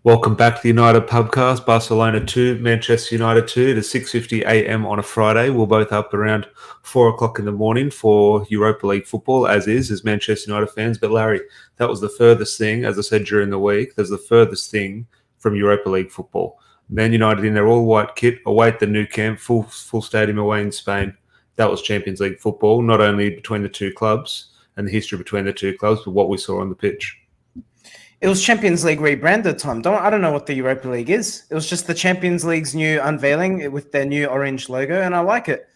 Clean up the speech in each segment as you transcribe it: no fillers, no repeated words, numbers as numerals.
Welcome back to the United Pubcast. Barcelona 2, Manchester United 2. It is 6:50 a.m. on a Friday. We're both up around 4 o'clock in the morning for Europa League football, as Manchester United fans. But Larry, that was the furthest thing, as I said during the week, that's the furthest thing from Europa League football. Man United in their all-white kit, away at the Nou Camp, full stadium away in Spain. That was Champions League football, not only between the two clubs and the history between the two clubs, but what we saw on the pitch. It was Champions League rebranded, Tom. I don't know what the Europa League is. It was just the Champions League's new unveiling with their new orange logo, and I like it.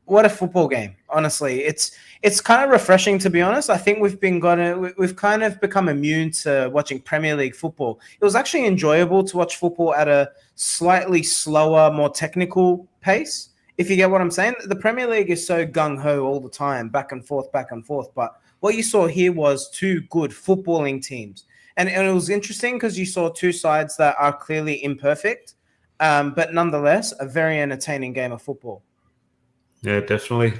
What a football game! Honestly, it's kind of refreshing, to be honest. I think we've kind of become immune to watching Premier League football. It was actually enjoyable to watch football at a slightly slower, more technical pace. If you get what I'm saying, the Premier League is so gung ho all the time, back and forth, back and forth, but what you saw here was two good footballing teams. And it was interesting because you saw two sides that are clearly imperfect, but nonetheless, a very entertaining game of football. Yeah, definitely.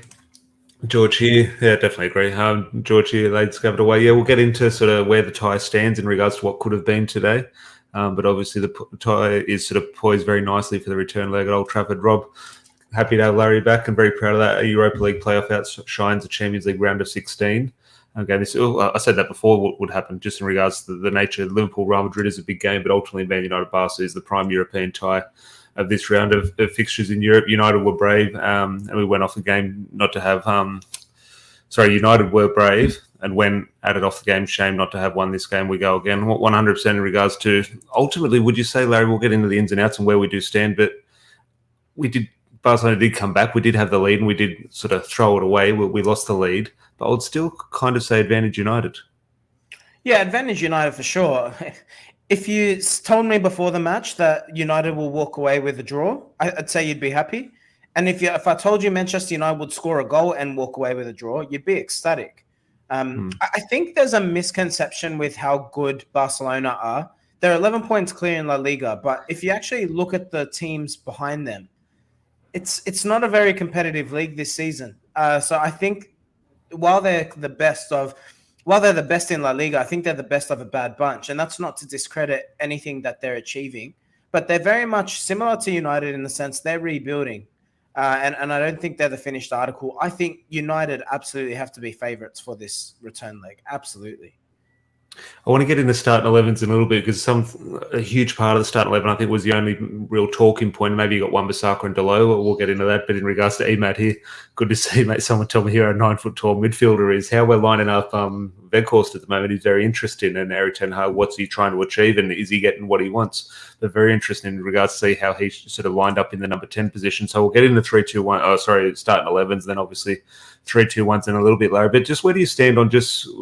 George here. Yeah, definitely agree. George here, let's give it away. Yeah, we'll get into sort of where the tie stands in regards to what could have been today. But obviously the tie is sort of poised very nicely for the return leg at Old Trafford. Rob, happy to have Larry back and very proud of that. A Europa League playoff outshines the Champions League round of 16. Okay, I said that before what would happen just in regards to the nature of Liverpool. Real Madrid is a big game, but ultimately Man United Barca is the prime European tie of this round of fixtures in Europe. United were brave, and we went off the game not to have. United were brave and went at it off the game. Shame not to have won this game. We go again 100% in regards to ultimately. Would you say, Larry? We'll get into the ins and outs and where we do stand, but we did. Barcelona did come back. We did have the lead, and we did sort of throw it away. We lost the lead. I would still kind of say advantage United. Yeah, advantage United for sure. If you told me before the match that United will walk away with a draw, I'd say you'd be happy. And if I told you Manchester United would score a goal and walk away with a draw, you'd be ecstatic. I think there's a misconception with how good Barcelona are. They're 11 points clear in La Liga, but if you actually look at the teams behind them, it's not a very competitive league this season. So I think while they're the best in La Liga, I think they're the best of a bad bunch. And that's not to discredit anything that they're achieving, but they're very much similar to United in the sense they're rebuilding. And I don't think they're the finished article. I think United absolutely have to be favourites for this return leg. Absolutely. I want to get into starting 11s in a little bit because a huge part of the starting 11 I think was the only real talking point. Maybe you got Wan-Bissaka and Delo. We'll get into that. But in regards to Emad here, good to see, mate. Someone told me here a 9-foot tall midfielder is. How we're lining up Weghorst at the moment is very interesting. And Erik ten Hag, what's he trying to achieve and is he getting what he wants? But very interesting in regards to see how he sort of lined up in the number 10 position. So we'll get into 3-2-1. Starting 11s, then obviously 3-2-1s in a little bit, Larry. But just where do you stand on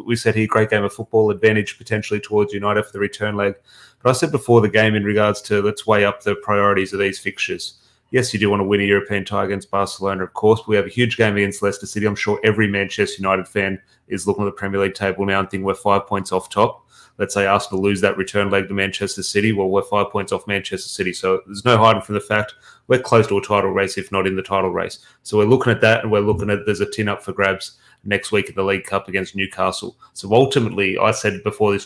we said here, great game of football, advantage potentially towards United for the return leg. But I said before the game in regards to let's weigh up the priorities of these fixtures. Yes, you do want to win a European tie against Barcelona, of course. But we have a huge game against Leicester City. I'm sure every Manchester United fan is looking at the Premier League table now and thinking we're 5 points off top. Let's say Arsenal lose that return leg to Manchester City. Well, we're 5 points off Manchester City. So there's no hiding from the fact we're close to a title race, if not in the title race. So we're looking at that, and we're looking at there's a tin up for grabs next week in the League Cup against Newcastle. So ultimately, I said before this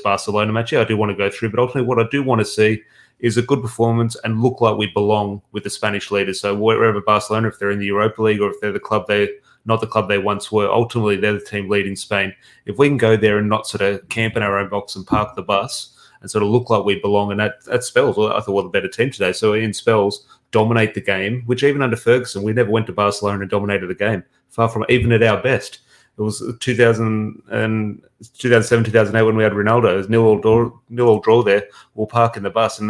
Barcelona match, yeah, I do want to go through, but ultimately what I do want to see is a good performance and look like we belong with the Spanish leaders. So wherever Barcelona, if they're in the Europa League or if they're the club not the club they once were, ultimately they're the team leading Spain. If we can go there and not sort of camp in our own box and park the bus and sort of look like we belong, and that spells, I thought, we're the better team today. So in spells, dominate the game, which even under Ferguson, we never went to Barcelona and dominated the game. Far from even at our best. It was 2007, 2008 when we had Ronaldo. It was nil all draw there. We'll park in the bus, and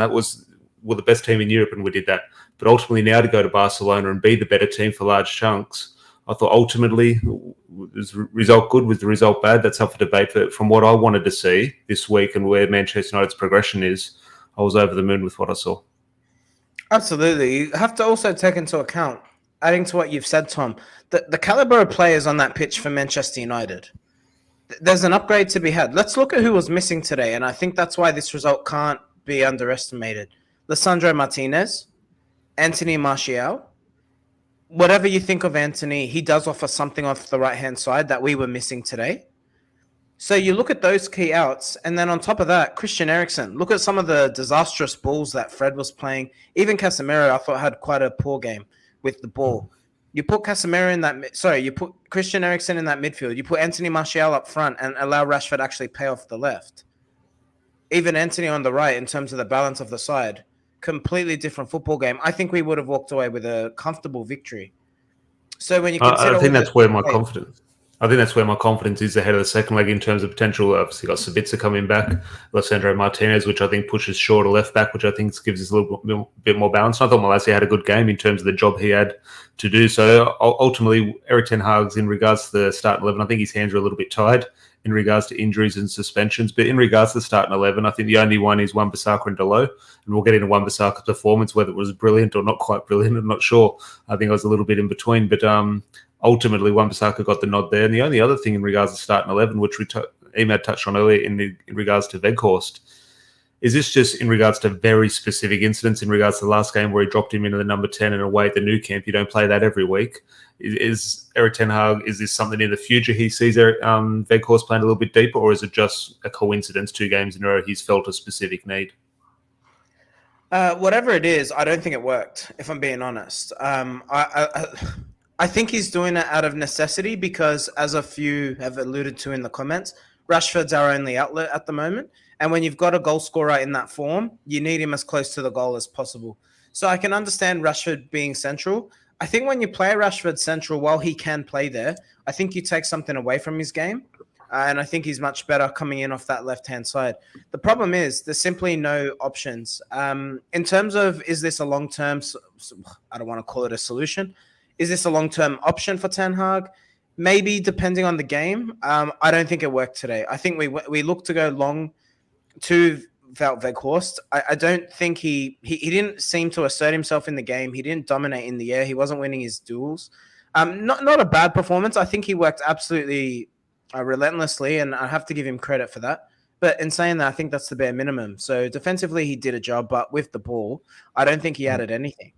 we're the best team in Europe, and we did that. But ultimately, now to go to Barcelona and be the better team for large chunks, I thought ultimately, was the result good? Was the result bad? That's up for debate. But from what I wanted to see this week and where Manchester United's progression is, I was over the moon with what I saw. Absolutely. You have to also take into account, adding to what you've said, Tom, the caliber of players on that pitch for Manchester United. There's an upgrade to be had. Let's look at who was missing today, and I think that's why this result can't be underestimated. Lisandro Martinez, Anthony Martial. Whatever you think of Anthony, he does offer something off the right-hand side that we were missing today. So you look at those key outs, and then on top of that, Christian Eriksen. Look at some of the disastrous balls that Fred was playing. Even Casemiro, I thought, had quite a poor game with the ball. You put Casemiro in that. Sorry, you put Christian Eriksen in that midfield. You put Anthony Martial up front and allow Rashford actually pay off the left. Even Anthony on the right, in terms of the balance of the side, completely different football game. I think we would have walked away with a comfortable victory. So when you consider, I think that's where my confidence. I think that's where my confidence is ahead of the second leg in terms of potential. Obviously, got Sabitzer coming back, Lissandro Martinez, which I think pushes Shaw to left back, which I think gives us a little bit more balance. And I thought Malacia had a good game in terms of the job he had to do. So ultimately, Erik ten Hag's in regards to the starting 11, I think his hands are a little bit tied in regards to injuries and suspensions. But in regards to the starting 11, I think the only one is Wan-Bissaka and Dalot. And we'll get into Wan-Bissaka's performance, whether it was brilliant or not quite brilliant. I'm not sure. I think I was a little bit in between. But ultimately, Wan-Bissaka got the nod there. And the only other thing in regards to starting 11, which Emad touched on earlier in regards to Weghorst, is this just in regards to very specific incidents in regards to the last game where he dropped him into the number 10 and away at the new camp? You don't play that every week. Is Erik ten Hag, is this something in the future he sees Weghorst playing a little bit deeper, or is it just a coincidence 2 games in a row he's felt a specific need? Whatever it is, I don't think it worked, if I'm being honest. I think he's doing it out of necessity because, as a few have alluded to in the comments, Rashford's our only outlet at the moment. And when you've got a goal scorer in that form, you need him as close to the goal as possible. So I can understand Rashford being central. I think when you play Rashford central, while he can play there, I think you take something away from his game. And I think he's much better coming in off that left-hand side. The problem is there's simply no options. In terms of, is this a long-term, I don't want to call it a solution. Is this a long-term option for Ten Hag? Maybe, depending on the game. I don't think it worked today. I think we looked to go long to Wout Weghorst. I don't think he didn't seem to assert himself in the game. He didn't dominate in the air. He wasn't winning his duels. Not a bad performance. I think he worked absolutely relentlessly, and I have to give him credit for that. But in saying that, I think that's the bare minimum. So defensively, he did a job, but with the ball, I don't think he added anything.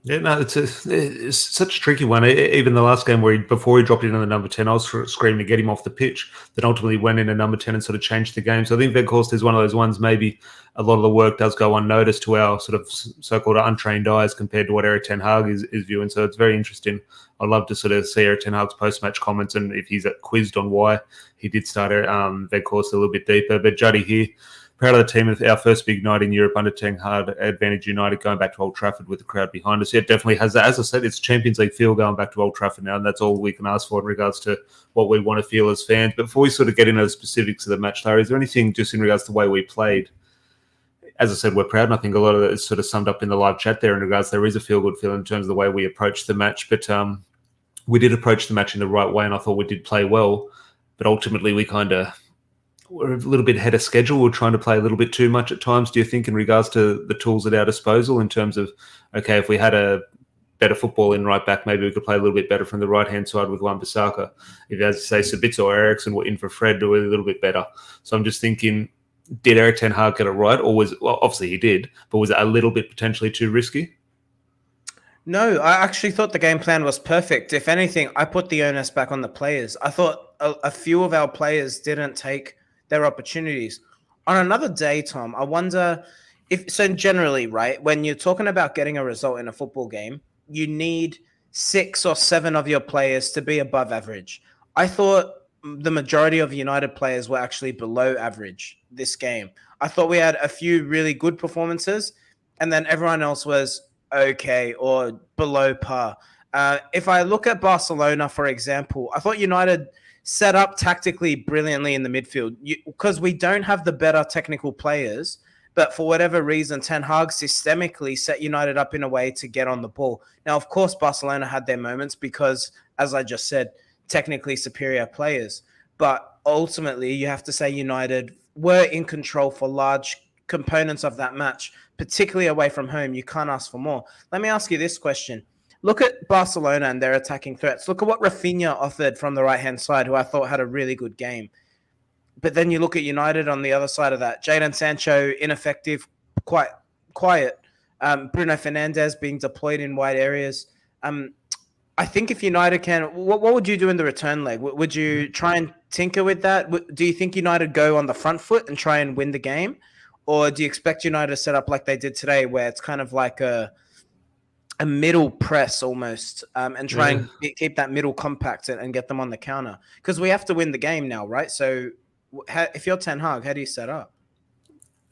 Yeah, no, it's such a tricky one. Even the last game where before he dropped in on the number 10, I was screaming to get him off the pitch. Then ultimately went in at number 10 and sort of changed the game. So I think Weghorst is one of those ones, maybe a lot of the work does go unnoticed to our sort of so-called untrained eyes compared to what Erik ten Hag is viewing. So it's very interesting. I'd love to sort of see Erik ten Hag's post-match comments and if he's quizzed on why he did start Weghorst a little bit deeper. But Juddy here, proud of the team. Our first big night in Europe under Ten Hag, Advantage United, going back to Old Trafford with the crowd behind us. Yeah, it definitely has that. As I said, it's Champions League feel going back to Old Trafford now, and that's all we can ask for in regards to what we want to feel as fans. But before we sort of get into the specifics of the match, Larry, is there anything just in regards to the way we played? As I said, we're proud, and I think a lot of it is sort of summed up in the live chat there in regards there is a feel-good feeling in terms of the way we approached the match. But we did approach the match in the right way, and I thought we did play well. But ultimately, we're a little bit ahead of schedule. We're trying to play a little bit too much at times, do you think, in regards to the tools at our disposal in terms of, okay, if we had a better football in right back, maybe we could play a little bit better from the right-hand side with Wan-Bissaka. If, as you say, Sabitzer or Eriksen were in for Fred, do a little bit better. So I'm just thinking, did Erik ten Hag get it right? Or obviously he did, but was it a little bit potentially too risky? No, I actually thought the game plan was perfect. If anything, I put the onus back on the players. I thought a few of our players didn't take their opportunities. On another day, Tom, I wonder if, so generally, right, when you're talking about getting a result in a football game, you need 6 or 7 of your players to be above average. I thought the majority of United players were actually below average this game. I thought we had a few really good performances, and then everyone else was okay or below par. If I look at Barcelona, for example, I thought United set up tactically brilliantly in the midfield because we don't have the better technical players, but for whatever reason, Ten Hag systemically set United up in a way to get on the ball. Now, of course, Barcelona had their moments because, as I just said, technically superior players. But ultimately, you have to say United were in control for large components of that match, particularly away from home. You can't ask for more. Let me ask you this question. Look at Barcelona and their attacking threats. Look at what Rafinha offered from the right-hand side, who I thought had a really good game. But then you look at United on the other side of that. Jadon Sancho, ineffective, quite quiet. Bruno Fernandes being deployed in wide areas. I think if United can, what would you do in the return leg? Would you try and tinker with that? Do you think United go on the front foot and try and win the game? Or do you expect United to set up like they did today, where it's kind of like a middle press almost, and try and keep that middle compact and get them on the counter? Because we have to win the game now, right? So if you're Ten Hag, how do you set up?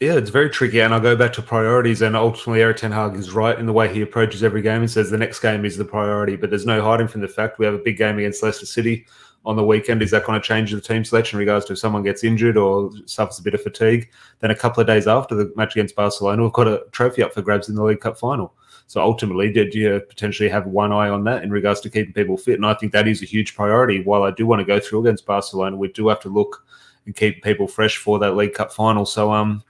Yeah, it's very tricky, and I'll go back to priorities, and ultimately Erik ten Hag is right in the way he approaches every game and says the next game is the priority, but there's no hiding from the fact we have a big game against Leicester City on the weekend. Is that going to change the team selection in regards to if someone gets injured or suffers a bit of fatigue? Then a couple of days after the match against Barcelona, we've got a trophy up for grabs in the League Cup final. So ultimately, did you potentially have one eye on that in regards to keeping people fit? And I think that is a huge priority. While I do want to go through against Barcelona, we do have to look and keep people fresh for that League Cup final. So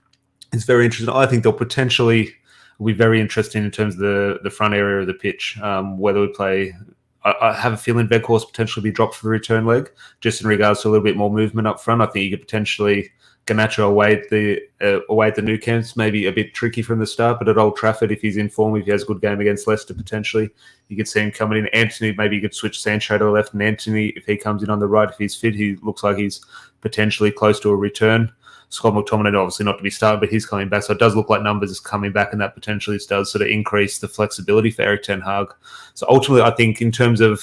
it's very interesting. I think they'll potentially be very interesting in terms of the front area of the pitch, whether we play. I have a feeling Weghorst potentially be dropped for the return leg, just in regards to a little bit more movement up front. I think you could potentially Garnacho away at the Nou Camps, maybe a bit tricky from the start, but at Old Trafford, if he's in form, if he has a good game against Leicester, potentially you could see him coming in. Anthony, maybe you could switch Sancho to the left, and Anthony, if he comes in on the right, if he's fit, he looks like he's potentially close to a return. Scott McTominay, obviously not to be started, but he's coming back. So it does look like numbers is coming back, and that potentially does sort of increase the flexibility for Erik ten Hag. So ultimately, I think in terms of,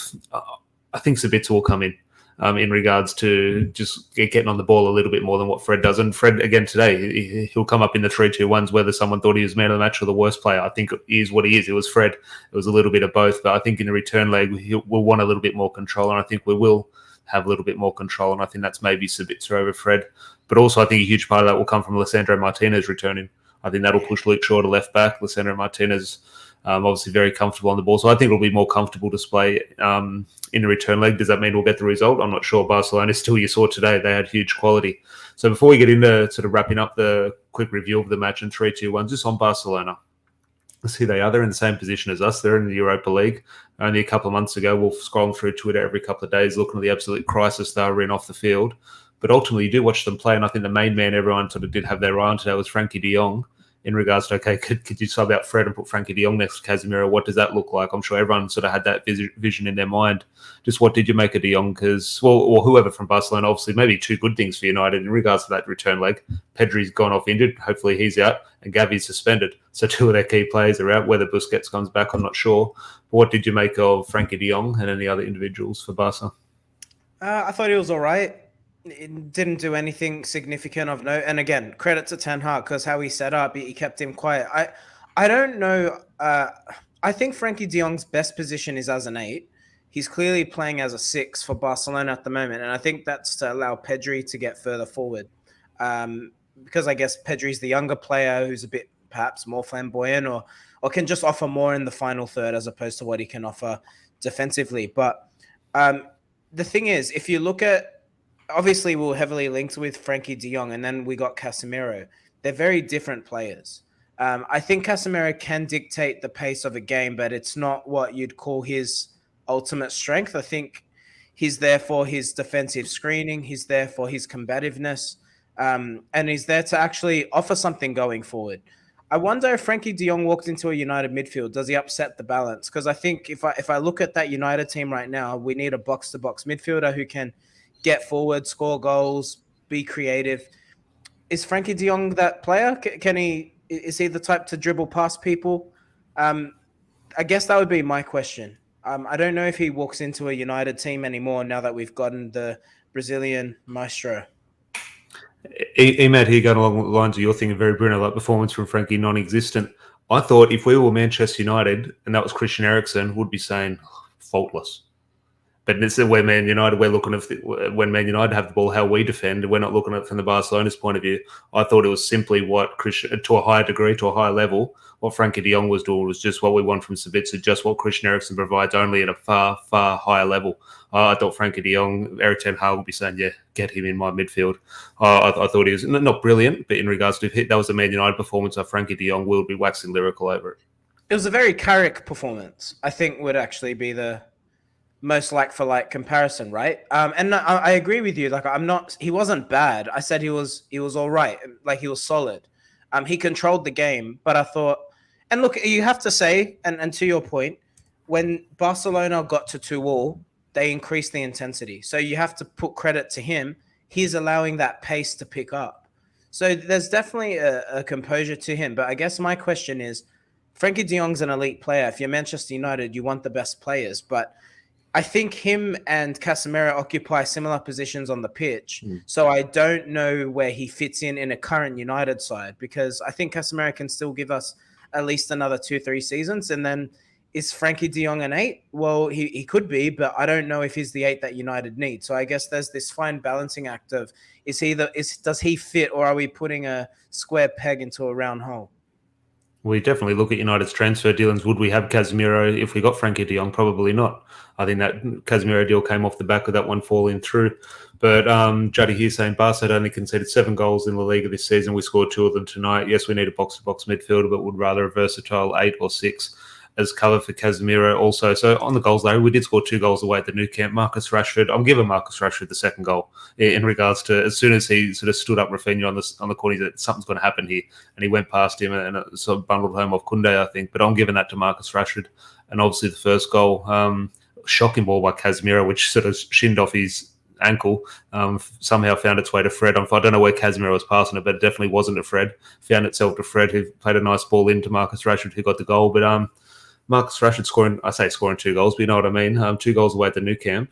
I think Sabitzer will come in regards to just getting on the ball a little bit more than what Fred does. And Fred, again, today, he'll come up in the 3-2-1s, whether someone thought he was man of the match or the worst player. I think he is what he is. It was Fred. It was a little bit of both. But I think in the return leg, we'll want a little bit more control, and I think we will have a little bit more control, and I think that's maybe Sabitzer over Fred. But also, I think a huge part of that will come from Lisandro Martinez returning. I think that'll push Luke Shaw to left back. Lisandro Martinez, obviously very comfortable on the ball. So I think it'll be more comfortable display in the return leg. Does that mean we'll get the result? I'm not sure. Barcelona, still you saw today, they had huge quality. So before we get into sort of wrapping up the quick review of the match in 3-2-1, just on Barcelona. Let's see, they're in the same position as us. They're in the Europa League. Only a couple of months ago, we'll scroll through Twitter every couple of days looking at the absolute crisis they were in off the field. But ultimately, you do watch them play, and I think the main man everyone sort of did have their eye on today was Frankie de Jong in regards to, okay, could you sub out Fred and put Frankie de Jong next to Casemiro? What does that look like? I'm sure everyone sort of had that vision in their mind. Just what did you make of de Jong? Because, or whoever from Barcelona, obviously, maybe two good things for United in regards to that return leg. Pedri's gone off injured. Hopefully he's out. And Gavi's suspended. So two of their key players are out. Whether Busquets comes back, I'm not sure. But what did you make of Frankie de Jong and any other individuals for Barca? I thought he was all right. It didn't do anything significant of note. And again, credit to Ten Hag, because how he set up, he kept him quiet. I don't know. I think Frankie de Jong's best position is as an 8. He's clearly playing as a 6 for Barcelona at the moment. And I think that's to allow Pedri to get further forward. Because I guess Pedri's the younger player who's a bit perhaps more flamboyant or can just offer more in the final third as opposed to what he can offer defensively. But the thing is, if you look at, obviously we were heavily linked with Frankie de Jong, and then we got Casemiro. They're very different players. I think Casemiro can dictate the pace of a game, but it's not what you'd call his ultimate strength. I think he's there for his defensive screening. He's there for his combativeness. And he's there to actually offer something going forward. I wonder if Frankie de Jong walked into a United midfield, does he upset the balance? Because I think if I look at that United team right now, we need a box-to-box midfielder who can get forward, score goals, be creative. Is Frankie de Jong that player? Is he the type to dribble past people? I guess that would be my question. I don't know if he walks into a United team anymore now that we've gotten the Brazilian maestro. Emad here, going along the lines of your thing, a very Bruno-like performance from Frankie, non-existent. I thought if we were Manchester United and that was Christian Eriksen, would be saying faultless. But this is where Man United, we're looking at when Man United have the ball, how we defend. We're not looking at it from the Barcelona's point of view. I thought it was simply what Christian, to a higher degree, to a higher level, what Frankie de Jong was doing was just what we want from Sabitzer, just what Christian Eriksen provides, only at a far, far higher level. I thought Frankie de Jong, Erik ten Hag would be saying, yeah, get him in my midfield. I thought he was not brilliant, but in regards to that was a Man United performance, Frankie de Jong will be waxing lyrical over it. It was a very Carrick performance, I think would actually be the most like for like comparison, right? And I agree with you. Like he wasn't bad. I said he was all right. Like he was solid. He controlled the game, but I thought, and look, you have to say, and to your point, when Barcelona got to 2-2, they increase the intensity. So you have to put credit to him. He's allowing that pace to pick up. So there's definitely a composure to him. But I guess my question is, Frankie de Jong's an elite player. If you're Manchester United, you want the best players. But I think him and Casemiro occupy similar positions on the pitch. So I don't know where he fits in a current United side, because I think Casemiro can still give us at least another 2-3 seasons. And then is Frankie de Jong an 8? Well, he could be, but I don't know if he's the 8 that United need. So I guess there's this fine balancing act of, does he fit, or are we putting a square peg into a round hole? We definitely look at United's transfer dealings. Would we have Casemiro if we got Frankie de Jong? Probably not. I think that Casemiro deal came off the back of that one falling through. But Juddy here saying Barca had only conceded 7 goals in La Liga this season. We scored 2 of them tonight. Yes, we need a box-to-box midfielder, but would rather a versatile 8 or 6 as cover for Casemiro also. So on the goals, Larry, we did score 2 goals away at the Nou Camp. Marcus Rashford, I'm giving Marcus Rashford the second goal in regards to, as soon as he sort of stood up Rafinha on the corner, he said something's going to happen here, and he went past him and it sort of bundled home off Koundé, I think. But I'm giving that to Marcus Rashford. And obviously the first goal, shocking ball by Casemiro, which sort of shinned off his ankle, somehow found its way to Fred. I don't know where Casemiro was passing it, but it definitely wasn't to Fred. Found itself to Fred, who played a nice ball into Marcus Rashford, who got the goal. But Marcus Rashford scoring 2 goals, but you know what I mean. 2 goals away at the Nou Camp.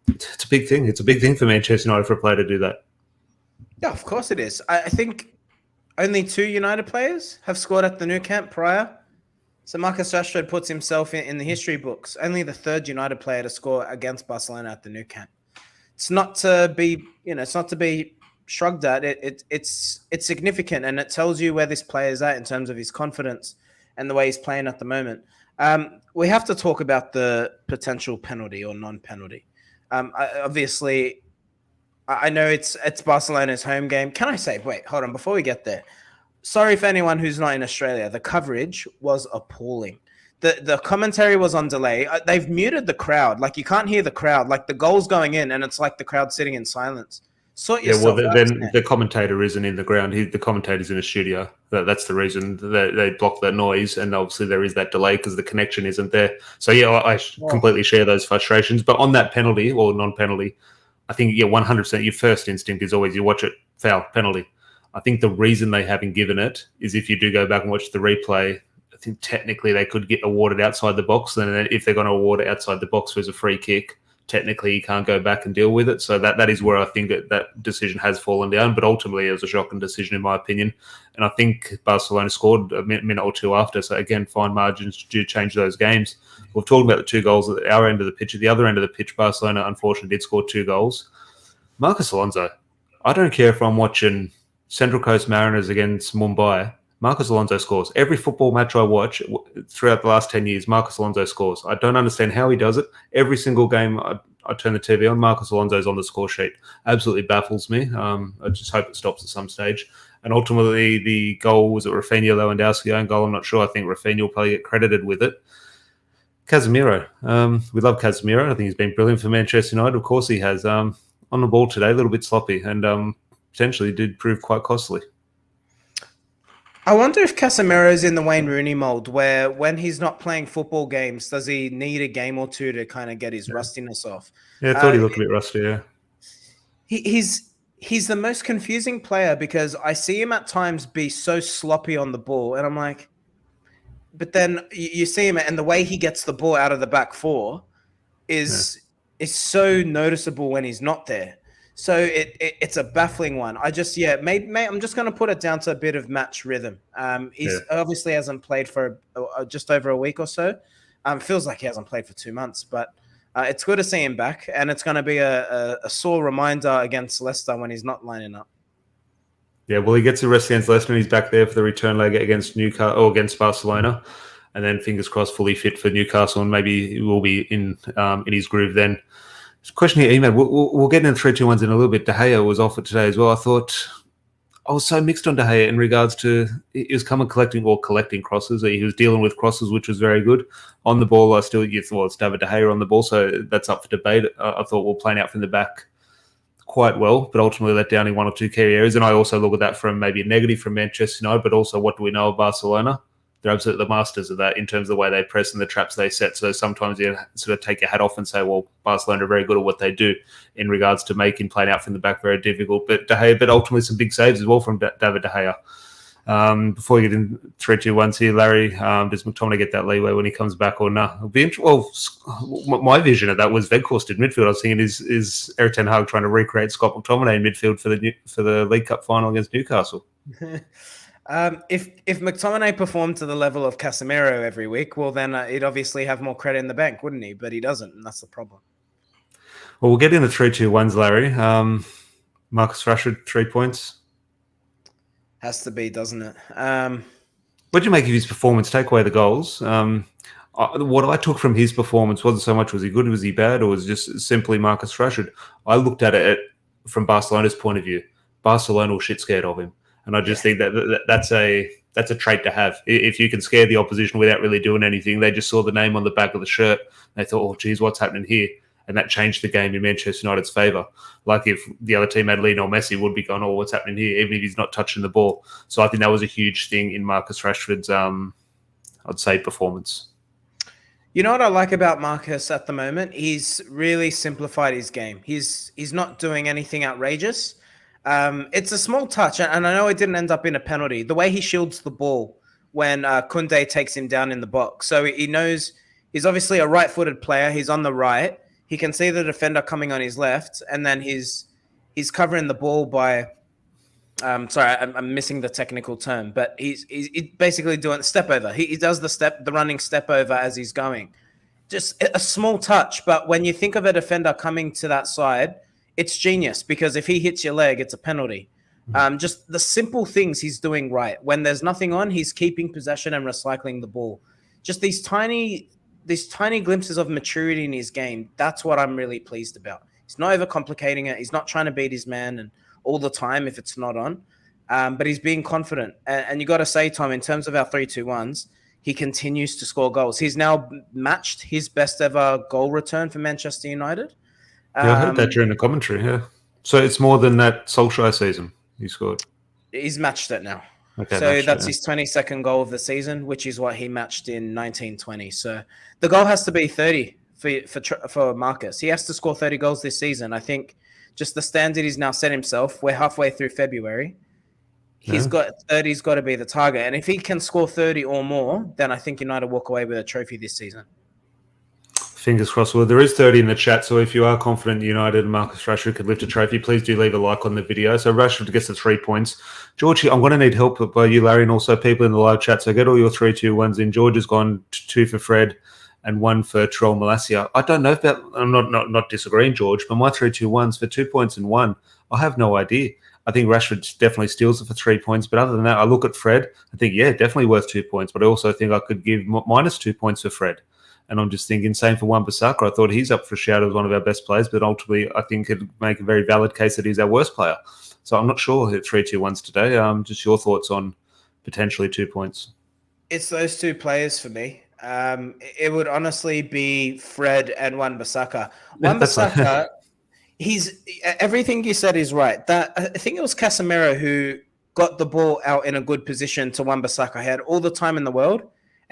It's a big thing. It's a big thing for Manchester United for a player to do that. Yeah, of course it is. I think only 2 United players have scored at the Nou Camp prior. So Marcus Rashford puts himself in the history books. Only the 3rd United player to score against Barcelona at the Nou Camp. It's not to be, it's not to be shrugged at. It's significant, and it tells you where this player is at in terms of his confidence and the way he's playing at the moment. We have to talk about the potential penalty or non-penalty. Obviously, I know it's Barcelona's home game. Can I say, wait, hold on, before we get there, sorry for anyone who's not in Australia, the coverage was appalling. The commentary was on delay. They've muted the crowd. Like, you can't hear the crowd. Like, the goal's going in, and it's like the crowd sitting in silence. Then the commentator isn't in the ground. The commentator's in a studio. That's the reason they block the noise, and obviously there is that delay because the connection isn't there. So yeah, I completely share those frustrations. But on that penalty or non-penalty, I think 100%. Your first instinct is always you watch it, foul, penalty. I think the reason they haven't given it is if you do go back and watch the replay, I think technically they could get awarded outside the box. Then if they're going to award it outside the box as a free kick, technically you can't go back and deal with it. So that is where I think that decision has fallen down. But ultimately it was a shocking decision in my opinion. And I think Barcelona scored a minute or 2 after. So again, fine margins do change those games. We've talked about the 2 goals at our end of the pitch. At the other end of the pitch, Barcelona unfortunately did score 2 goals. Marcus Alonso, I don't care if I'm watching Central Coast Mariners against Mumbai, Marcus Alonso scores. Every football match I watch throughout the last 10 years, Marcus Alonso scores. I don't understand how he does it. Every single game I turn the TV on, Marcus Alonso's on the score sheet. Absolutely baffles me. I just hope it stops at some stage. And ultimately, the goal was at Rafinha Lewandowski own goal. I'm not sure. I think Rafinha will probably get credited with it. Casemiro. We love Casemiro. I think he's been brilliant for Manchester United. Of course he has. On the ball today, a little bit sloppy, and potentially did prove quite costly. I wonder if Casemiro's in the Wayne Rooney mold, where when he's not playing football games, does he need a game or 2 to kind of get his rustiness off? Yeah, I thought he looked a bit rusty, yeah. He's the most confusing player because I see him at times be so sloppy on the ball, and I'm like, but then you see him, and the way he gets the ball out of the back 4 is so noticeable when he's not there. So it's a baffling one. I'm just going to put it down to a bit of match rhythm. He's obviously hasn't played for just over a week or so. Feels like he hasn't played for 2 months, but it's good to see him back. And it's going to be a sore reminder against Leicester when he's not lining up. Yeah, well, he gets a rest against Leicester, and he's back there for the return leg against Newcastle or against Barcelona. And then fingers crossed, fully fit for Newcastle, and maybe he will be in his groove then. Question here, Emad. We'll get into 3-2-1s in a little bit. De Gea was offered today as well. I was so mixed on De Gea in regards to he was collecting crosses. He was dealing with crosses, which was very good. On the ball, it's David De Gea on the ball, so that's up for debate. I thought we're playing out from the back quite well, but ultimately let down in 1 or 2 key areas. And I also look at that from maybe a negative from Manchester United, but also what do we know of Barcelona? they're absolutely the masters of that in terms of the way they press and the traps they set. So sometimes you sort of take your hat off and say, well, Barcelona are very good at what they do in regards to making playing out from the back very difficult. But De Gea, but ultimately some big saves as well from David De Gea. Before we get in 3-2-1 here, Larry, does McTominay get that leeway when he comes back or not? Well, my vision of that was Weghorst in midfield. I was thinking, is Erik ten Hag trying to recreate Scott McTominay in midfield for the League Cup final against Newcastle? If McTominay performed to the level of Casemiro every week, well, then he'd obviously have more credit in the bank, wouldn't he? But he doesn't, and that's the problem. Well, we'll get into 3-2-1s, Larry. Marcus Rashford, 3 points. Has to be, doesn't it? What do you make of his performance? Take away the goals. What I took from his performance wasn't so much was he good, was he bad, or was it just simply Marcus Rashford? I looked at it from Barcelona's point of view. Barcelona were shit scared of him. And I just think that's a trait to have. If you can scare the opposition without really doing anything, they just saw the name on the back of the shirt. They thought, oh, geez, what's happening here? And that changed the game in Manchester United's favour. Like if the other team had Lionel Messi, would be going, oh, what's happening here? Even if he's not touching the ball. So I think that was a huge thing in Marcus Rashford's, I'd say, performance. You know what I like about Marcus at the moment? He's really simplified his game. He's not doing anything outrageous. It's a small touch, and I know it didn't end up in a penalty. The way he shields the ball when Koundé takes him down in the box. So he knows he's obviously a right-footed player. He's on the right. He can see the defender coming on his left, and then he's covering the ball by sorry, I'm missing the technical term, but he's basically doing step over. He does the running step over as he's going. Just a small touch, but when you think of a defender coming to that side, it's genius, because if he hits your leg, it's a penalty. Just the simple things he's doing right. When there's nothing on, he's keeping possession and recycling the ball. Just these tiny glimpses of maturity in his game. That's what I'm really pleased about. He's not overcomplicating it. He's not trying to beat his man and all the time if it's not on. But he's being confident. And you got to say, Tom, in terms of our 3-2-1s, he continues to score goals. He's now matched his best ever goal return for Manchester United. Yeah, I heard that during the commentary, yeah. So it's more than that Solskjaer season he scored. He's matched it now. Okay, so that's his 22nd goal of the season, which is what he matched in 1920. So the goal has to be 30 for Marcus. He has to score 30 goals this season. I think just the standard he's now set himself. We're halfway through February. He's got 30's got to be the target. And if he can score 30 or more, then I think United walk away with a trophy this season. Fingers crossed. Well, there is 30 in the chat, so if you are confident United and Marcus Rashford could lift a trophy, please do leave a like on the video. So Rashford gets the 3 points. George, I'm going to need help by you, Larry, and also people in the live chat. So get all your 3-2-1s in. George has gone 2 for Fred and 1 for Troll Malacia. I don't know about, I'm not disagreeing, George, but my 3-2-1s for 2 points and 1, I have no idea. I think Rashford definitely steals it for 3 points. But other than that, I look at Fred. I think, yeah, definitely worth 2 points. But I also think I could give minus 2 points for Fred. And I'm just thinking, same for Wan-Bissaka. I thought he's up for a shout as one of our best players, but ultimately I think it'd make a very valid case that he's our worst player. So I'm not sure at 3-2-1s today. Just your thoughts on potentially 2 points. It's those 2 players for me. It would honestly be Fred and Wan-Bissaka. Wan-Bissaka, he's everything you said is right. That I think it was Casemiro who got the ball out in a good position to Wan-Bissaka. He had all the time in the world.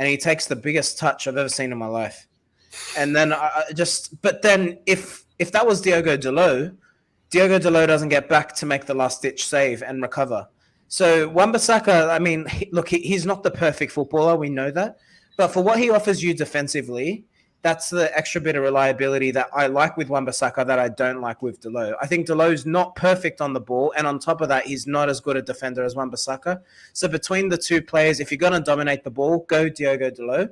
And he takes the biggest touch I've ever seen in my life. And then but then if that was Diogo Dalot doesn't get back to make the last-ditch save and recover. So Wan-Bissaka, I mean, look, he's not the perfect footballer. We know that. But for what he offers you defensively, that's the extra bit of reliability that I like with Wan-Bissaka that I don't like with Dalot. I think Dalot's not perfect on the ball, and on top of that, he's not as good a defender as Wan-Bissaka. So between the 2 players, if you're going to dominate the ball, go Diogo Dalot.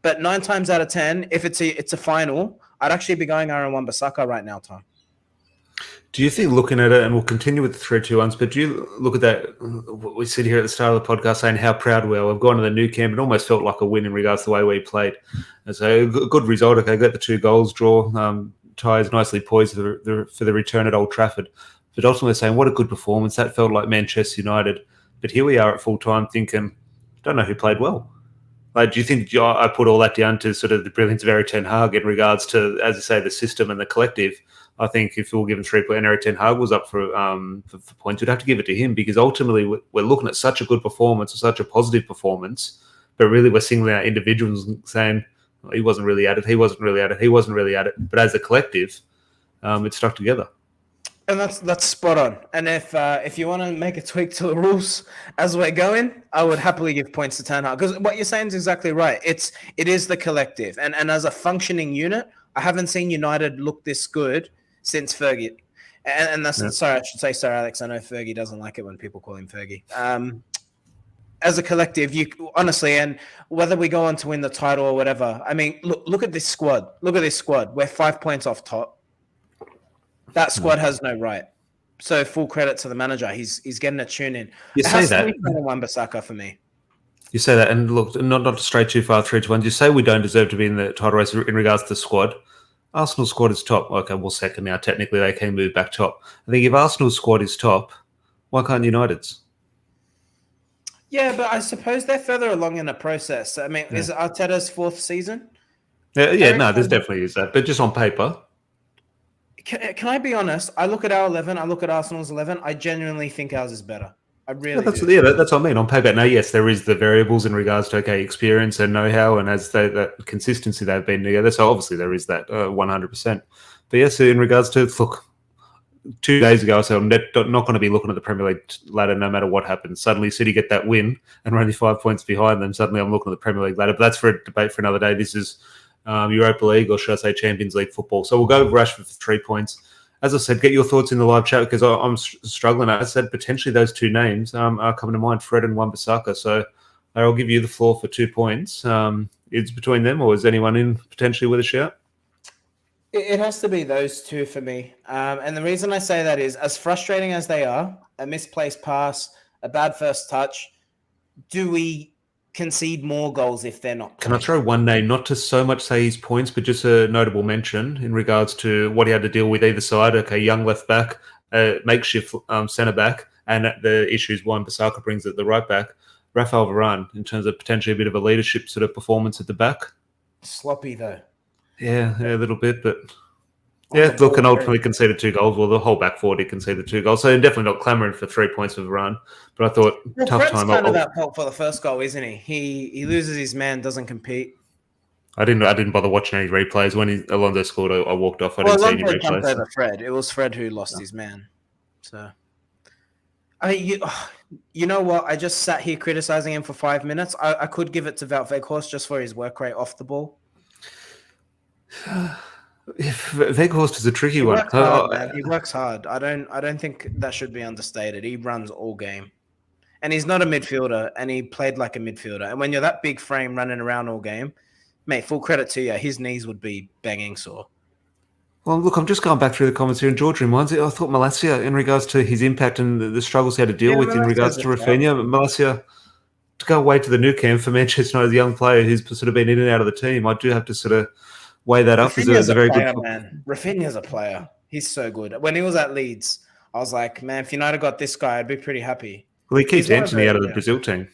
But 9 times out of 10, if it's a final, I'd actually be going Aaron Wan-Bissaka right now, Tom. Do you think, looking at it, and we'll continue with the 3-2-1s, but do you look at that? We sit here at the start of the podcast saying how proud we are. We've gone to the new camp. It almost felt like a win in regards to the way we played. And so a good result. Okay, got the 2 goals draw. Ty is nicely poised for the return at Old Trafford. But ultimately saying, what a good performance. That felt like Manchester United. But here we are at full time thinking, don't know who played well. Like, do you think I put all that down to sort of the brilliance of Erik ten Hag in regards to, as I say, the system and the collective? I think if we were given 3 points and Erik ten Hag was up for points, we'd have to give it to him, because ultimately we're looking at such a good performance, such a positive performance, but really we're singling out individuals and saying, oh, he wasn't really at it, he wasn't really at it, he wasn't really at it. But as a collective, it's stuck together. And that's spot on. And if you want to make a tweak to the rules as we're going, I would happily give points to Ten Hag, because what you're saying is exactly right. It is the collective, and as a functioning unit, I haven't seen United look this good since Fergie. And that's sorry, I should say Sir Alex. I know Fergie doesn't like it when people call him Fergie. As a collective, you honestly, and whether we go on to win the title or whatever, I mean, look at this squad. Look at this squad. We're 5 points off top. That squad has no right. So full credit to the manager. He's getting a tune in. You say that. Wan-Bissaka for me. You say that, and look, not to stray too far, 3-1. You say we don't deserve to be in the title race in regards to the squad. Arsenal's squad is top. Okay, well, second now. Technically, they can move back top. I think if Arsenal's squad is top, why can't United's? Yeah, but I suppose they're further along in the process. I mean, is it Arteta's 4th season? Yeah, there's definitely is that. But just on paper. Can I be honest? I look at our 11. I look at Arsenal's 11. I genuinely think ours is better. I really do. That's what I mean. On paper, now, yes, there is the variables in regards to, experience and know-how, and as that consistency they've been together. So obviously there is that 100%. But yes, in regards to, look, 2 days ago I said I'm not going to be looking at the Premier League ladder no matter what happens. Suddenly City get that win and we're only 5 points behind them. Suddenly I'm looking at the Premier League ladder. But that's for a debate for another day. This is Europa League, or should I say Champions League football. So we'll go with Rashford for 3 points. As I said, get your thoughts in the live chat, because I'm struggling. I said potentially those two names are coming to mind, Fred and Wan-Bissaka. So I'll give you the floor for 2 points. It's between them, or is anyone in potentially with a shout? It has to be those two for me. And the reason I say that is, as frustrating as they are, a misplaced pass, a bad first touch, do we concede more goals if they're not playing? Can I throw one name, not to so much say his points, but just a notable mention in regards to what he had to deal with either side? Okay, young left back, makeshift centre back, and the issues Wan-Bissaka brings at the right back. Rafael Varane, in terms of potentially a bit of a leadership sort of performance at the back. Sloppy though. Yeah, a little bit, but look, and ultimately conceded 2 goals. Well, the whole back four did concede the 2 goals, so definitely not clamouring for 3 points for Varane. But I thought tough Fred's time. kind of that fault for the first goal, isn't he? He loses his man, doesn't compete. I didn't bother watching any replays when Alonso scored. I walked off. I didn't see any replays. Jumped over Fred. It was Fred who lost his man. So, I mean, you know what? I just sat here criticizing him for 5 minutes. I could give it to Wout Weghorst just for his work rate off the ball. Weghorst is a tricky one. He works hard. I don't think that should be understated. He runs all game, and he's not a midfielder, and he played like a midfielder. And when you're that big frame running around all game, mate, full credit to you. His knees would be banging sore. Well, look, I'm just going back through the comments here, and George reminds me, I thought Malacia, in regards to his impact and the struggles he had to deal with in regards to Rafinha, Malacia, to go away to the new camp for Manchester United as a young player who's sort of been in and out of the team, I do have to sort of weigh that up. Rafinha's a very player, good man. Rafinha's a player. He's so good. When he was at Leeds, I was like, man, if United got this guy, I'd be pretty happy. Well, he keeps Anthony out of the Brazil team.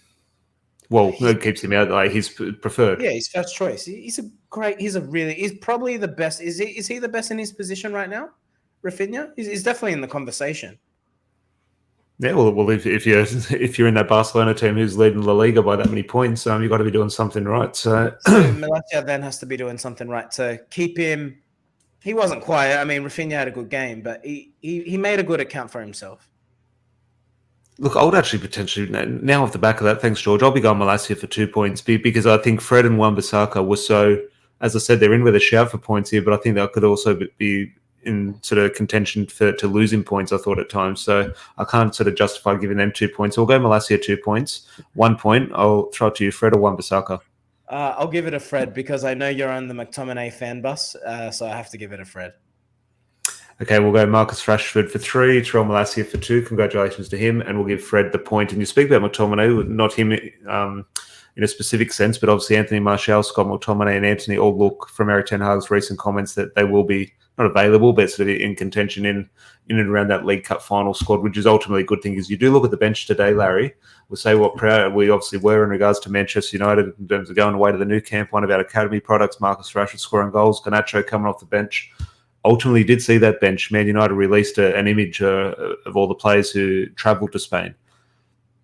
Well, it keeps him out. Like, he's preferred. Yeah, he's first choice. He's probably the best. Is he the best in his position right now? Rafinha? He's definitely in the conversation. Yeah, well, if you're in that Barcelona team who's leading La Liga by that many points, you've got to be doing something right. So Malacia then has to be doing something right to keep him. He wasn't quiet. I mean, Rafinha had a good game, but he made a good account for himself. Look, I would actually potentially, now off the back of that, thanks, George, I'll be going Malacia for 2 points because I think Fred and Wan-Bissaka were so, as I said, they're in with a shout for points here, but I think that could also be in sort of contention to losing points, I thought, at times. So I can't sort of justify giving them 2 points. So we'll go Malacia 2 points. 1 point, I'll throw it to you, Fred or Wan-Bissaka. I'll give it a Fred because I know you're on the McTominay fan bus, so I have to give it a Fred. Okay, we'll go Marcus Rashford for 3, Terrell Malacia for 2. Congratulations to him, and we'll give Fred the point. And you speak about McTominay, not him in a specific sense, but obviously Anthony Martial, Scott McTominay, and Anthony all look from Eric Ten Hag's recent comments that they will be not available, but sort of in contention in and around that League Cup final squad, which is ultimately a good thing. Because you do look at the bench today, Larry, we'll say what proud we obviously were in regards to Manchester United in terms of going away to the new camp. One of our academy products, Marcus Rashford scoring goals, Garnacho coming off the bench. Ultimately did see that bench. Man United released an image of all the players who travelled to Spain.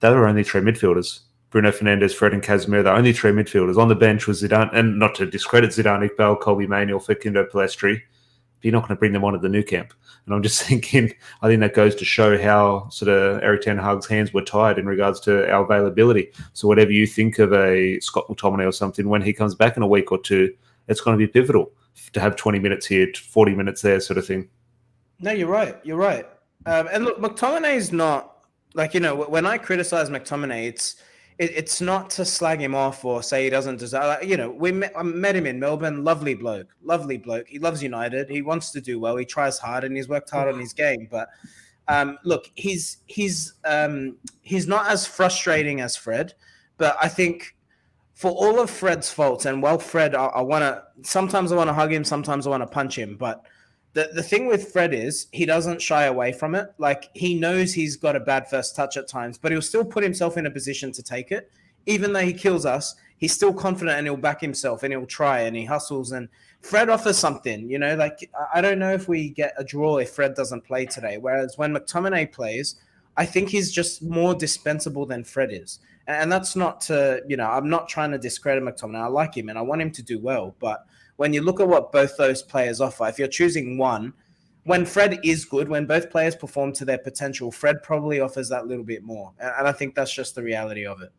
They were only 3 midfielders. Bruno Fernandes, Fred and Casemiro, the only three midfielders. On the bench was Zidane, and not to discredit Zidane, Iqbal, Colby Manuel, Facundo Palestri, but you're not going to bring them on at the new camp. And I'm just thinking, I think that goes to show how sort of Eric Ten Hag's hands were tied in regards to our availability. So whatever you think of a Scott McTominay or something, when he comes back in a week or two, it's going to be pivotal to have 20 minutes here, 40 minutes there sort of thing. No, you're right. You're right. And look, McTominay is not, like, when I criticize McTominay, it's not to slag him off or say he doesn't deserve. I met him in Melbourne. Lovely bloke. He loves United. He wants to do well. He tries hard and he's worked hard on his game. But look, he's not as frustrating as Fred. But I think for all of Fred's faults, and Fred, sometimes I want to hug him, sometimes I want to punch him. But the thing with Fred is he doesn't shy away from it. Like, he knows he's got a bad first touch at times, but he'll still put himself in a position to take it. Even though he kills us, he's still confident and he'll back himself and he'll try and he hustles. And Fred offers something, like, I don't know if we get a draw if Fred doesn't play today. Whereas when McTominay plays, I think he's just more dispensable than Fred is. And that's not to, I'm not trying to discredit McTominay. I like him and I want him to do well. But when you look at what both those players offer, if you're choosing one, when Fred is good, when both players perform to their potential, Fred probably offers that little bit more. And I think that's just the reality of it.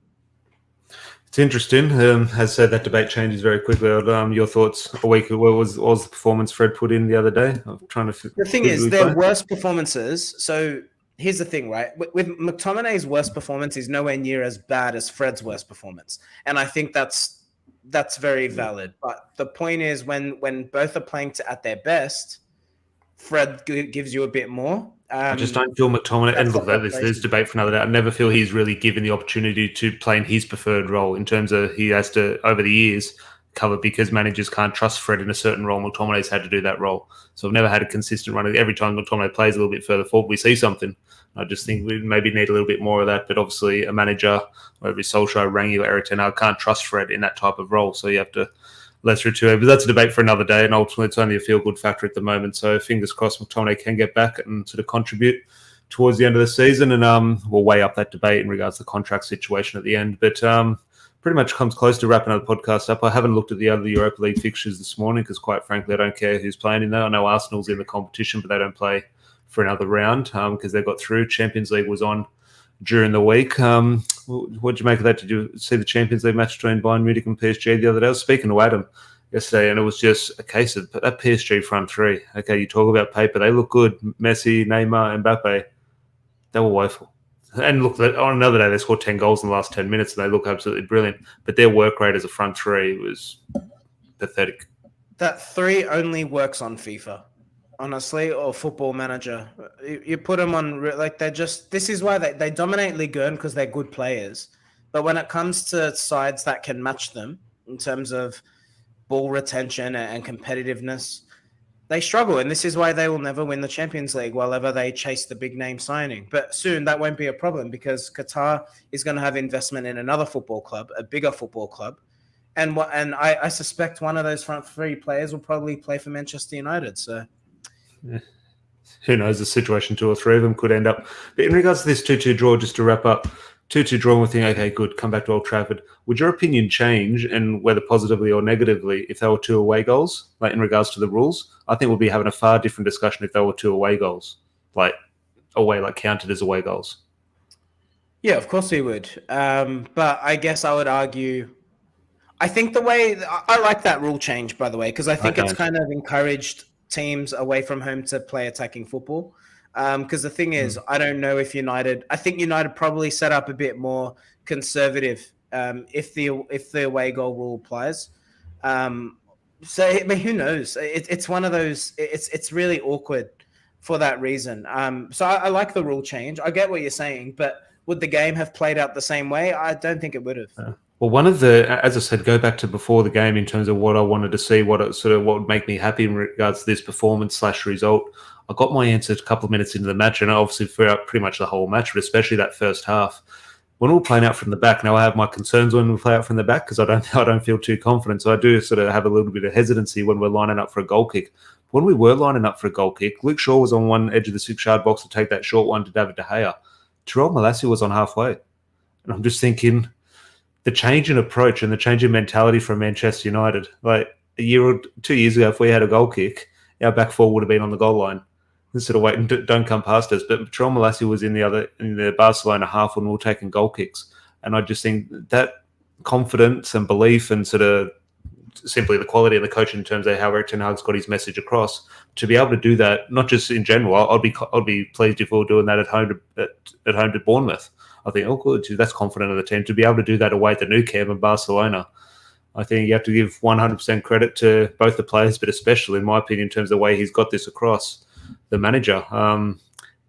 It's interesting. As said, that debate changes very quickly. Your thoughts a week? What was the performance Fred put in the other day? I'm trying to. The thing is, their worst performances. So here's the thing, right? With McTominay's worst performance is nowhere near as bad as Fred's worst performance, and I think that's very valid. But the point is, when both are playing at their best, Fred gives you a bit more. I just don't feel McTominay, and look, there's debate for another day. I never feel he's really given the opportunity to play in his preferred role, in terms of he has to, over the years, cover, because managers can't trust Fred in a certain role. McTominay's had to do that role. So I've never had a consistent run. Every time McTominay plays a little bit further forward, we see something. I just think we maybe need a little bit more of that. But obviously a manager, whether it's Solskjaer, Rangel, Eric Ten Hag, can't trust Fred in that type of role. So you have to let through to it. But that's a debate for another day. And ultimately it's only a feel-good factor at the moment. So fingers crossed McTominay can get back and sort of contribute towards the end of the season. And we'll weigh up that debate in regards to the contract situation at the end. But pretty much comes close to wrapping the podcast up. I haven't looked at the other Europa League fixtures this morning because, quite frankly, I don't care who's playing in there. I know Arsenal's in the competition, but they don't play for another round because they got through. Champions League was on during the week. What did you make of that? Did you see the Champions League match between Bayern Munich and PSG the other day? I was speaking to Adam yesterday, and it was just a case of that PSG front three. Okay, you talk about paper. They look good. Messi, Neymar, Mbappe, they were woeful. And look, on another day, they scored 10 goals in the last 10 minutes, and they look absolutely brilliant. But their work rate as a front three was pathetic. That three only works on FIFA, honestly, or Football Manager. You put them on, like, they're just, this is why they dominate Ligue 1 because they're good players. But when it comes to sides that can match them in terms of ball retention and competitiveness, they struggle, and this is why they will never win the Champions League while ever they chase the big name signing. But soon that won't be a problem because Qatar is going to have investment in another football club, a bigger football club. And I suspect one of those front three players will probably play for Manchester United. So yeah. Who knows, the situation 2 or 3 of them could end up. But in regards to this 2-2 draw, just to wrap up, 2-2 draw, we think, okay, good, come back to Old Trafford. Would your opinion change, and whether positively or negatively, if they were 2 away goals, like in regards to the rules? I think we'll be having a far different discussion if they were 2 away goals, like counted as away goals. Yeah, of course we would. But I guess I would argue, I think I like that rule change, by the way, because I think it's kind of encouraged teams away from home to play attacking football. Because the thing is, I don't know if I think United probably set up a bit more conservative if the away goal rule applies. So I mean, who knows? It's one of those. It's really awkward for that reason. So I like the rule change. I get what you're saying, but would the game have played out the same way? I don't think it would have. Well, as I said, go back to before the game in terms of what I wanted to see, what would make me happy in regards to this performance / result. I got my answer a couple of minutes into the match, and obviously throughout pretty much the whole match, but especially that first half. When we're playing out from the back, now I have my concerns when we play out from the back because I don't feel too confident. So I do sort of have a little bit of hesitancy when we're lining up for a goal kick. When we were lining up for a goal kick, Luke Shaw was on one edge of the 6-yard box to take that short one to David De Gea. Tyrell Malacia was on halfway. And I'm just thinking, the change in approach and the change in mentality from Manchester United. Like a year or 2 years ago, if we had a goal kick, our back four would have been on the goal line instead of waiting, don't come past us. But Tron Malassi was in the Barcelona half when we were taking goal kicks, and I just think that confidence and belief and sort of simply the quality of the coach in terms of how Erik ten Hag's got his message across, to be able to do that, not just in general. I'd be pleased if we were doing that at home to Bournemouth. I think, oh, good, that's confident of the team. To be able to do that away at the Nou Camp in Barcelona, I think you have to give 100% credit to both the players, but especially, in my opinion, in terms of the way he's got this across, the manager.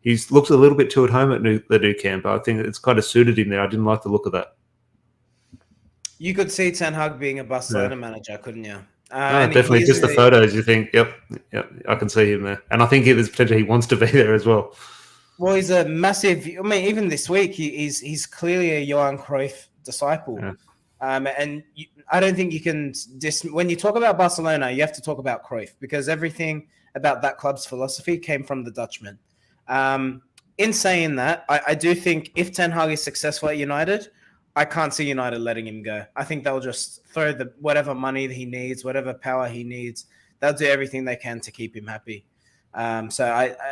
He's looked a little bit too at home at the Nou Camp. I think it's kind of suited him there. I didn't like the look of that. You could see Ten Hag being a Barcelona manager, couldn't you? Definitely. Just the photos, you think, yep, I can see him there. And I think there's potential he wants to be there as well. Well, he's a massive. I mean, even this week, he's clearly a Johan Cruyff disciple. Yeah. I don't think you can when you talk about Barcelona, you have to talk about Cruyff, because everything about that club's philosophy came from the Dutchman. In saying that, I do think if Ten Hag is successful at United, I can't see United letting him go. I think they'll just throw whatever money he needs, whatever power he needs. They'll do everything they can to keep him happy. And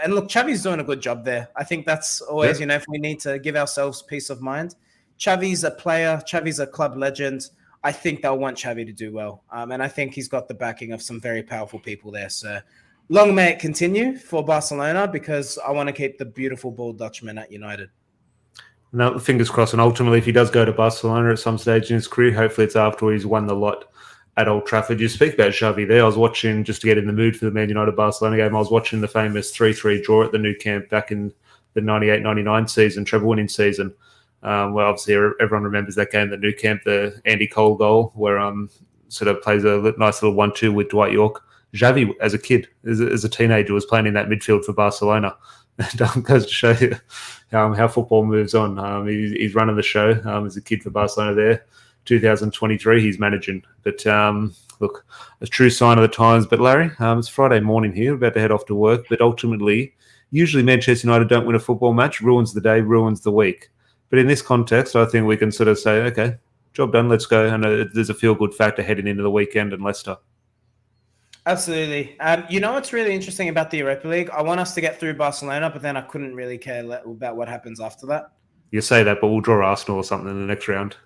look, Xavi's doing a good job there. I think that's always, if we need to give ourselves peace of mind. Xavi's a player. Xavi's a club legend. I think they'll want Xavi to do well. And I think he's got the backing of some very powerful people there. So long may it continue for Barcelona, because I want to keep the beautiful bald Dutchman at United. Now, fingers crossed. And ultimately, if he does go to Barcelona at some stage in his career, hopefully it's after he's won the lot at Old Trafford. You speak about Xavi there. I was watching, just to get in the mood for the Man United-Barcelona game, I was watching the famous 3-3 draw at the Nou Camp back in the 98-99 season, treble-winning season. Well, obviously, everyone remembers that game, the Nou Camp, the Andy Cole goal, where sort of plays a nice little 1-2 with Dwight Yorke. Xavi, as a kid, as a teenager, was playing in that midfield for Barcelona. It goes to show you how football moves on. He's running the show as a kid for Barcelona there. 2023, he's managing. But look, a true sign of the times. But Larry, it's Friday morning here, about to head off to work. But ultimately, usually Manchester United don't win a football match, ruins the day, ruins the week. But in this context, I think we can sort of say, okay, job done, let's go. And there's a feel-good factor heading into the weekend in Leicester. Absolutely. What's really interesting about the Europa League? I want us to get through Barcelona, but then I couldn't really care about what happens after that. You say that, but we'll draw Arsenal or something in the next round.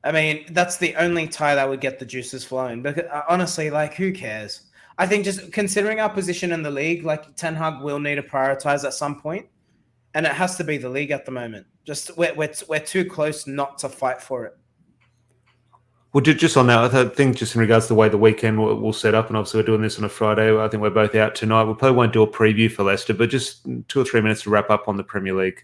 I mean, that's the only tie that would get the juices flowing. But honestly, who cares? I think just considering our position in the league, Ten Hag will need to prioritize at some point, and it has to be the league at the moment. Just we're too close not to fight for it. Well, just on that, I think just in regards to the way the weekend will set up, and obviously we're doing this on a Friday, I think we're both out tonight. We probably won't do a preview for Leicester, but just 2 or 3 minutes to wrap up on the Premier League.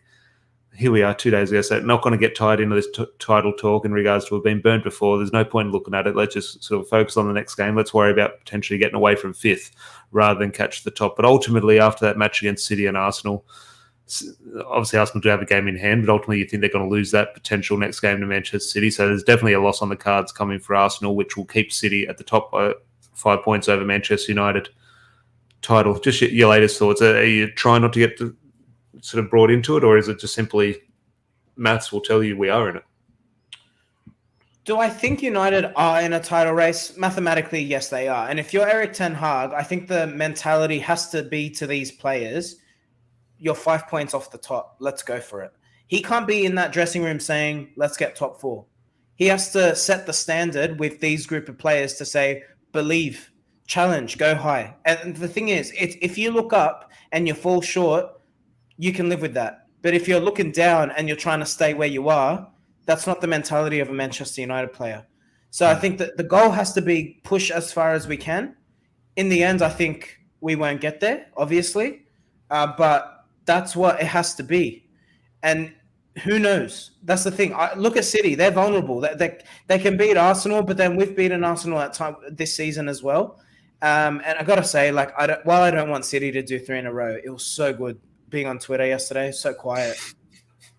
Here we are 2 days ago, so not going to get tied into this title talk in regards to we've been burnt before. There's no point in looking at it. Let's just sort of focus on the next game. Let's worry about potentially getting away from 5th rather than catch the top. But ultimately, after that match against City and Arsenal, obviously Arsenal do have a game in hand, but ultimately you think they're going to lose that potential next game to Manchester City. So there's definitely a loss on the cards coming for Arsenal, which will keep City at the top by 5 points over Manchester United. Title, just your latest thoughts. Are you trying not to get sort of brought into it, or is it just simply maths will tell you we are in it? Do I think United are in a title race? Mathematically, yes, they are. And if you're Erik ten Hag, I think the mentality has to be to these players, you're 5 points off the top. Let's go for it. He can't be in that dressing room saying, let's get top 4. He has to set the standard with these group of players to say, believe, challenge, go high. And the thing is, if you look up and you fall short, you can live with that. But if you're looking down and you're trying to stay where you are, that's not the mentality of a Manchester United player. So I think that the goal has to be push as far as we can. In the end, I think we won't get there, obviously. But that's what it has to be. And who knows? That's the thing. Look at City. They're vulnerable. They can beat Arsenal, but then we've beaten Arsenal at time this season as well. And I got to say, while I don't want City to do 3 in a row, it was so good being on Twitter yesterday. So quiet.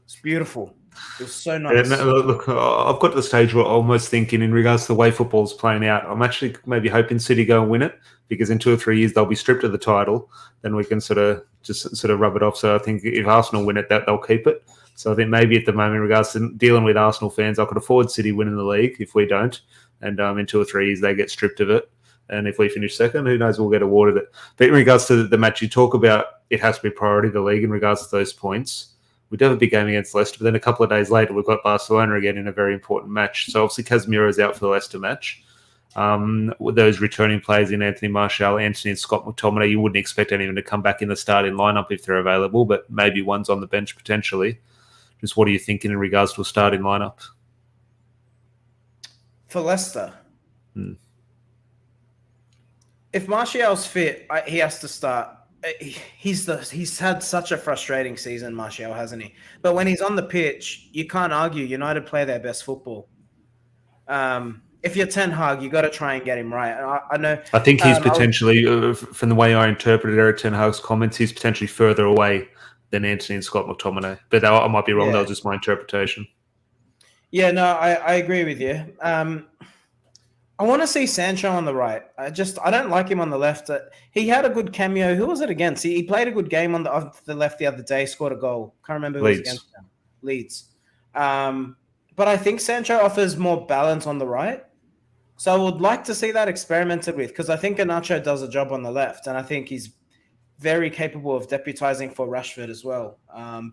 It's beautiful. It was so nice. Yeah, look, I've got to the stage where I'm almost thinking in regards to the way football's playing out, I'm actually maybe hoping City go and win it, because in 2 or 3 years they'll be stripped of the title. Then we can sort of rub it off. So I think if Arsenal win it, they'll keep it. So I think maybe at the moment, in regards to dealing with Arsenal fans, I could afford City winning the league if we don't. And in 2 or 3 years, they get stripped of it. And if we finish second, who knows, we'll get awarded it. But in regards to the match you talk about, it has to be priority, the league, in regards to those points. We do have a big game against Leicester, but then a couple of days later, we've got Barcelona again in a very important match. So obviously Casemiro's out for the Leicester match. With those returning players in Anthony Martial, Anthony and Scott McTominay, you wouldn't expect anyone to come back in the starting lineup if they're available, but maybe one's on the bench potentially. Just what are you thinking in regards to a starting lineup? For Leicester? If Martial's fit, he has to start. He's had such a frustrating season, Martial, hasn't he? But when he's on the pitch, you can't argue. United play their best football. If you're Ten Hag, you got to try and get him right. I know. I think he's potentially, from the way I interpreted Eric Ten Hag's comments, he's potentially further away than Anthony and Scott McTominay. But I might be wrong. That was just my interpretation. Yeah, no, I agree with you. I want to see Sancho on the right. I don't like him on the left. He had a good cameo. Who was it against? He played a good game on the left the other day, scored a goal. Can't remember who it was against him. Leeds. But I think Sancho offers more balance on the right. So I would like to see that experimented with, because I think Garnacho does a job on the left, and I think he's very capable of deputizing for Rashford as well.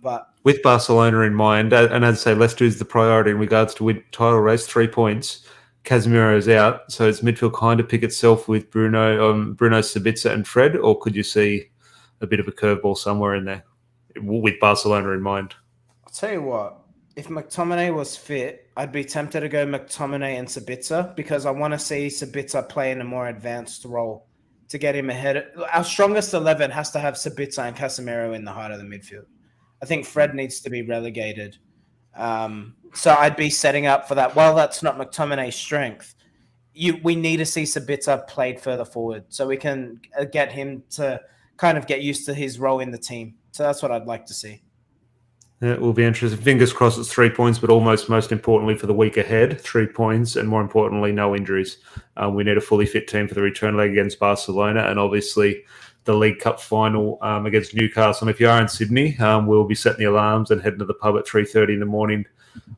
But with Barcelona in mind, and as I say, Leicester is the priority in regards to win title race, 3 points. Casemiro is out, so it's midfield kind of pick itself with Bruno, Sabitzer, and Fred, or could you see a bit of a curveball somewhere in there with Barcelona in mind? I'll tell you what, if McTominay was fit, I'd be tempted to go McTominay and Sabitzer, because I want to see Sabitzer play in a more advanced role to get him ahead. Our strongest 11 has to have Sabitzer and Casemiro in the heart of the midfield. I think Fred needs to be relegated. So I'd be setting up for that. While that's not McTominay's strength, we need to see Sabitzer played further forward so we can get him to kind of get used to his role in the team. So that's what I'd like to see. Yeah, it will be interesting. Fingers crossed it's 3 points, but most importantly for the week ahead, 3 points, and more importantly, no injuries. We need a fully fit team for the return leg against Barcelona, and obviously the League Cup final against Newcastle. And if you are in Sydney, we'll be setting the alarms and heading to the pub at 3:30 in the morning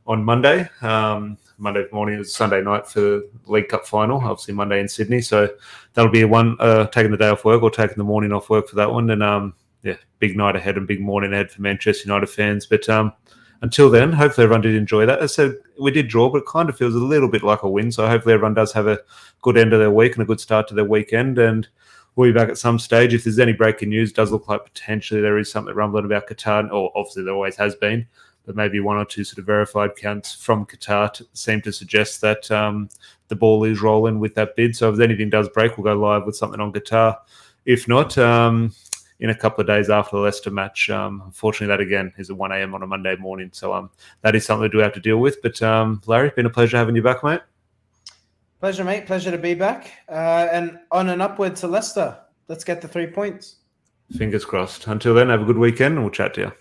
on Monday. Monday morning is Sunday night for the League Cup final, obviously Monday in Sydney. So that'll be one taking the day off work or taking the morning off work for that one. And big night ahead and big morning ahead for Manchester United fans. But until then, hopefully everyone did enjoy that. As I said, we did draw, but it kind of feels a little bit like a win. So hopefully everyone does have a good end of their week and a good start to their weekend. And we'll be back at some stage. If there's any breaking news, it does look like potentially there is something rumbling about Qatar, or obviously there always has been, but maybe 1 or 2 sort of verified accounts from Qatar seem to suggest that the ball is rolling with that bid. So if anything does break, we'll go live with something on Qatar. If not, in a couple of days after the Leicester match. Unfortunately, that again is at 1 a.m. on a Monday morning. So that is something we do have to deal with. But Larry, been a pleasure having you back, mate. Pleasure, mate. Pleasure to be back. And on and upward to Leicester. Let's get the 3 points. Fingers crossed. Until then, have a good weekend and we'll chat to you.